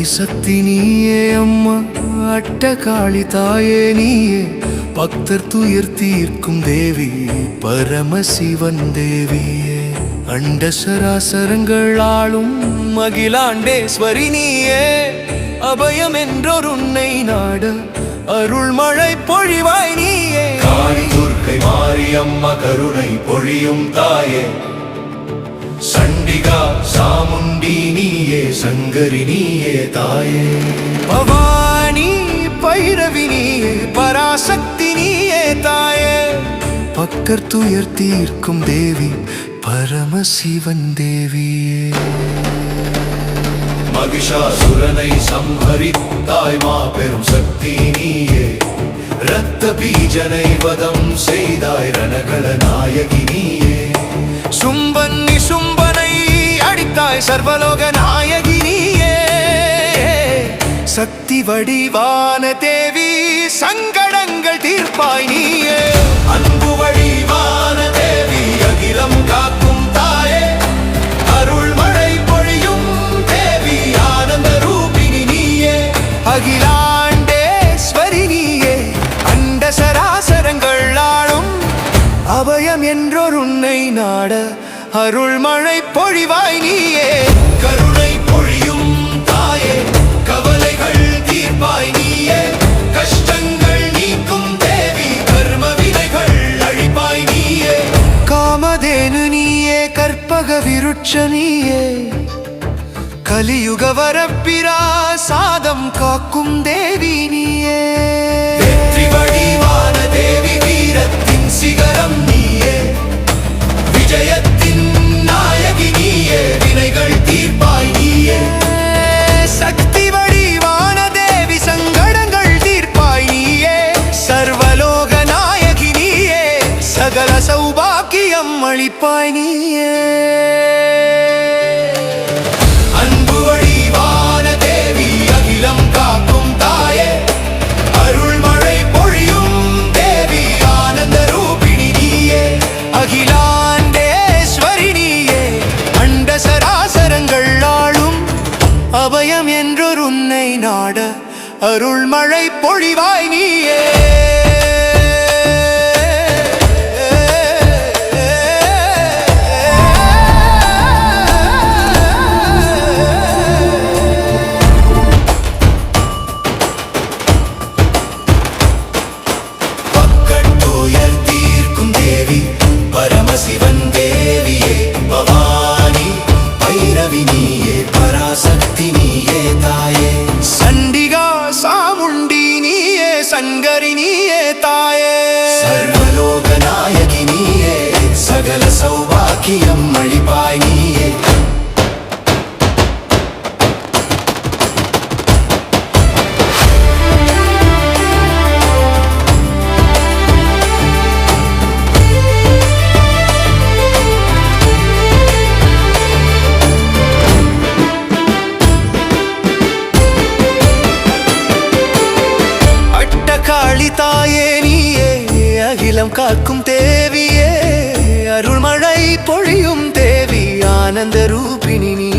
ஆதிசக்தி நீயே அம்மா, அட்டகாளி தாயே நீயே, பக்தர் துயர் தீர்க்கும் தேவி பரமசிவன் தேவியே. அண்ட சராசரங்கள் ஆளும் அகிலாண்டேஸ்வரி நீயே, அபயம் என்றொரு உன்னை நாட அருள்மழை பொழிவாய் நீயே. காளி துர்க்கை மாரியம்மா கருணை பொழியும் தாயே, சண்டிகா சாமுண்டி நீயே, சங்கரி நீயே தாயே. பவானி பைரவி நீயே, பராசக்தி நீயே தாயே, பக்தர் துயர் தீர்க்கும் தேவி பரமசிவன் தேவியே. மகிஷாசுரனை சம்ஹரித்தாய் மாபெரும் சக்தி நீயே, இரத்த பீஜனை வதம் செய்தாய் ரணகள நாயகி நீயே. சும்பன் நிசும்பனை அடித்தாய் சர்வலோக நாயகி நீயே, சக்தி வடிவான தேவி சங்கடங்கள் தீர்ப்பாய் நீயே. அன்பு வடிவான தேவி அகிலம் காக்கும் தாயே, அருள் மழை பொழியும் தேவி ஆனந்த ரூபிணி நீயே. அகிலாண்டேஸ்வரி நீயே, அண்ட சராசரங்கள் ஆளும் அபயம் என்றொரு உன்னை நாட அருள்மழை பொழிவாய் நீயே. கருணை பொழியும் தாயே, கவலைகள் தீர்ப்பாய் நீயே, கஷ்டங்கள் நீக்கும் தேவி கர்ம வினைகள் அழிப்பாய் நீயே. காமதேனு நீயே, கற்பக விருட்ச நீயே, கலியுக வரப்பிரா சாதம் காக்கும் தேவி நீயே. வெற்றி வடிவான தேவி வீரத்தின் சிகரம் நீயே, விஜயத்தின் நாயகி நீயே, வினைகள் தீர்ப்பாய் நீயே. சக்தி வடிவான தேவி சங்கடங்கள் தீர்ப்பாய் நீயே, சர்வலோக நாயகி நீயே, சகல சௌபாக்கியம் அளிப்பாய் நீயே. அன்பு வடிவான தேவி அகிலம் காக்கும் தாயே, அருள் மழை பொழியும் தேவி ஆனந்த ரூபிணி நீயே. அகிலாண்டேஸ்வரி நீயே, அண்ட சராசரங்கள் ஆளும் அபயம் என்றொரு உன்னை நாட அருள்மழை பொழிவாய் நீயே. பக்கத்துயர் தீர்க்கும் தேவி பரமசிவன் தேவியே, பவானி பைரவி நீயே, பராசக்தி நீயே தாயே. சண்டிகா சாமுண்டி நீயே, சங்கரி நீயே தாயே, சர்வலோக நாயகி நீயே, சகல சௌபாக்கியம் அளிப்பாய் நீயே. அட்டகாளி தாயே நீயே, அகிலம் காக்கும் தேவியே, அருள்மழை பொழியும் தேவி ஆனந்த ரூபிணி நீ.